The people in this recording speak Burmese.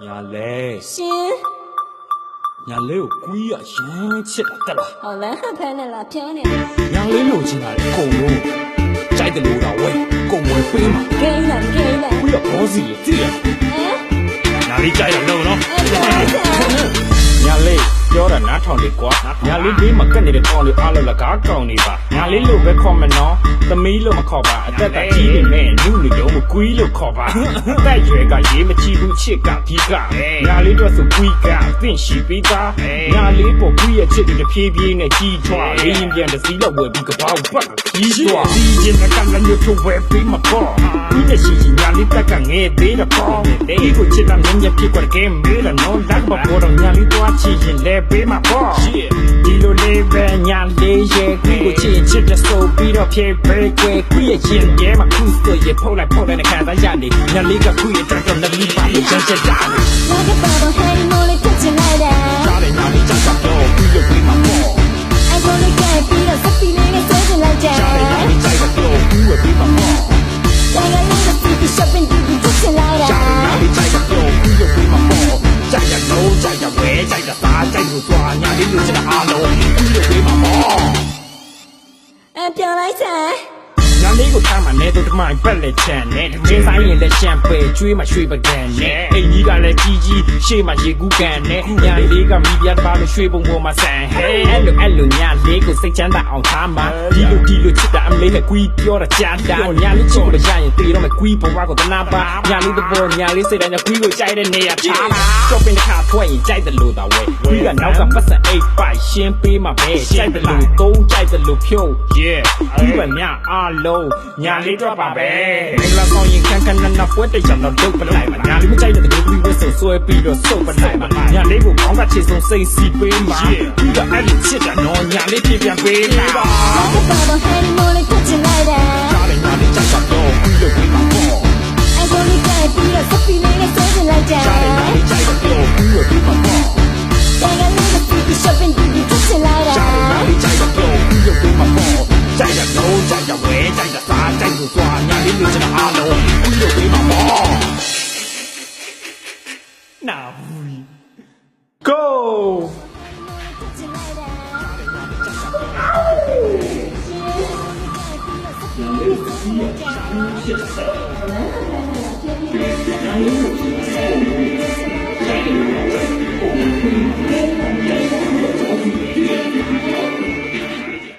ညာလဲရှင်ညာလေးကိုကွီးရရမ်းချစ်တာတက်လား ဟောလန်းဖမ်းနေလားပြောနေ ညာလေးလို့ချင်တာလေအကုန်လုံးကြိုက်တယ်လို့တော့ဝဲကုန်ဝဲပေးမှာ ဂိမ်းလား ကွီးရဘောစီတည်ရ ဟမ် ညာလေးကြိုက်တယ်လို့နော် အဲ့ဒါ ညာလေးပြောတာနားထောင်လေကွာညာလေးဘေးမှာကက်နေတဲ့ကောင်လေးအားလုံးလကားကောင်းနေပါညာလေးလို့ပဲခေါ်မနော်သမီးလို့မခေါ်ပါအသက်ကကြီးနေမဲ့နုနေတော့မကွီးလို့ခေါ်ပါအသက်ရွယ်ကရေးမချီဘူးချစ်ကဒီကညာလေးတော့ဆိုကွီးကအသင့်ရှိပေးသားညာလေးပေါ်ကွီးရဲ့ချစ်တွေတဖြည်းဖြည်းနဲ့ကြီးထွားရင်းပြန်တစ်စီးလောက်ဝယ်ပြီးကပောက်ပတ်ကြီးထွားဒီချင်းကလည်းမျိုးထုတ်ဝယ်ပြီးမှာပေါ့ဒီနဲ့ရှိရှိညာလေးတက်ကငဲသေးတယ်ပေါ့ဒီကိုချစ်တာမြင်မြဖြစ်ကွာကဲမေးတယ်နော်လက်ပေါ်တော့ညာလေးတော့ချစ်ရင်လဲပေးမှာပေါ့ဒီလိုလေးပဲညာလေးရဲ့ကိုချစ်ချစ်တဲ့ဆိုပြီးတော့ဖြေပေးကွယ်ခွေးရဲ့ရင်ရဲမှာခုဆိုရဖောက်လိုက်နဲ့ခံစားရနေညာလေးကခွေးရဲ့တက်တော့လည်းပါလို့ချမ်းချမ်းတာ လာကပါတော့ဟဲမိုးလေးဖြစ်ချင်လိုက်တာ ကြားတယ်ညာလေးကြောက်တော့ပြီးလို့ပြီးမှာပေါ့ အဲ့ကိုလေးကပြီးတော့စပီလေးနဲ့ဆွဲချင်လိုက်တာ ကြားတယ်ညာလေးကြိုက်တော့ပြီးလို့ပြီးမှာပေါ့ ဆိုင်ကလေးကစီးပြီး shopping ပြီးဖြစ်ချင်လိုက်တာ ကြားတယ်ညာလေးကြိုက်တော့ပြီးလို့ပြီးမှာပေါ့ကြိုက်ရတော့ကြိုက်ရဝဲကြိုက်တာသားကြိုက်လို့သွားညာလေးလို့ချင်တာအားလုံးပြီးလို့ပြီးမှာပေါ့ အဲ့ပြောလိုက်စမ်း ညာလေးကိုထားမှနဲ့တော့တမိုင်ပက်လက်ချန်နဲ့ချင်းဆိုင်ရင်လည်းရှမ်ပဲကျွေးမှရွှေပကံနဲ့အိမ်ကြီးကလည်းကြီးကြီးရှေ့မှာရေကူးကန်နဲ့ညာလေးကမိပြတ်ပါလို့ရွှေပုံပေါ်မှာဆန်ဟဲအဲ့လိုညာလေးကိုစိတ်ချမ်းသာအောင်ထားမှဒီလိုချစ်တာအမလေးနဲ့ကွီးပြောတာကြားတာညာလေးချစ်လို့ရရင်တေတော့မကွီးဘဝကိုတနာပါညာလေးတော့ညာလေးစိတ်တိုင်းကွီးကိုကြိုက်တဲ့နေရာထားမှာ shopping တစ်ခါထွက်ရင်ကြိုက်တယ်လို့သာဝဲကွီးကနောက်ကပတ်စံအိတ်ပိုက်ရှင်းပေးမှာပဲကြိုက်တယ်လို့သုံးကြိုက်တယ်လို့ဖြုတ် yeah ဒီကမြအားလုံးညာလေးတော့ပါပဲမင်္ဂလာဆောင်ရင်ကန်ကန်နပွဲတရံတော့ဒုတ်ပလိုက်ပါညာလေးမကြိုက်တဲ့တကယ်ပြီးဝတ်ဆိုဆွဲပြီးတော့စုပ်ပလိုက်ပါညာလေးကိုကောင်းကချေဆုံးစိတ်စီပေးမှာဒီကအဲ့လိုချစ်တာနော်ညာလေးပြပြန်ပေးပါ လာကပါတော့ဟဲမိုးလေးဖြစ်ချင်လိုက်တာ ကြားတယ်ညာလေးကြိုက်တော့ပြီးလို့ပြီးမှာပေါ့ အဲ့ကိုလေးကပြီးတော့စပီလေးနဲ့ဆွဲချင်လိုက်တာ ကြားတယ်ညာလေးကြိုက်တော့ပြီးလို့ပြီးမှာပေါ့ ဆိုင်ကလေးကစီးပြီး shopping ပြီးဖြစ်ချင်လိုက်တာ ကြားတယ်ညာလေးကြိုက်တော့ပြီးလို့ပြီးမှာပေါ့ကြိုက်ရတော့ကြိုက်ရဝဲကြိုက်တာစားကြိုက်လို့သွားညာလေးလို့ချင်တာအားလုံးပြီးလို့ပြီးမှာပေါ့နာဘူး go ဖြစ်ချင်လိုက်တာ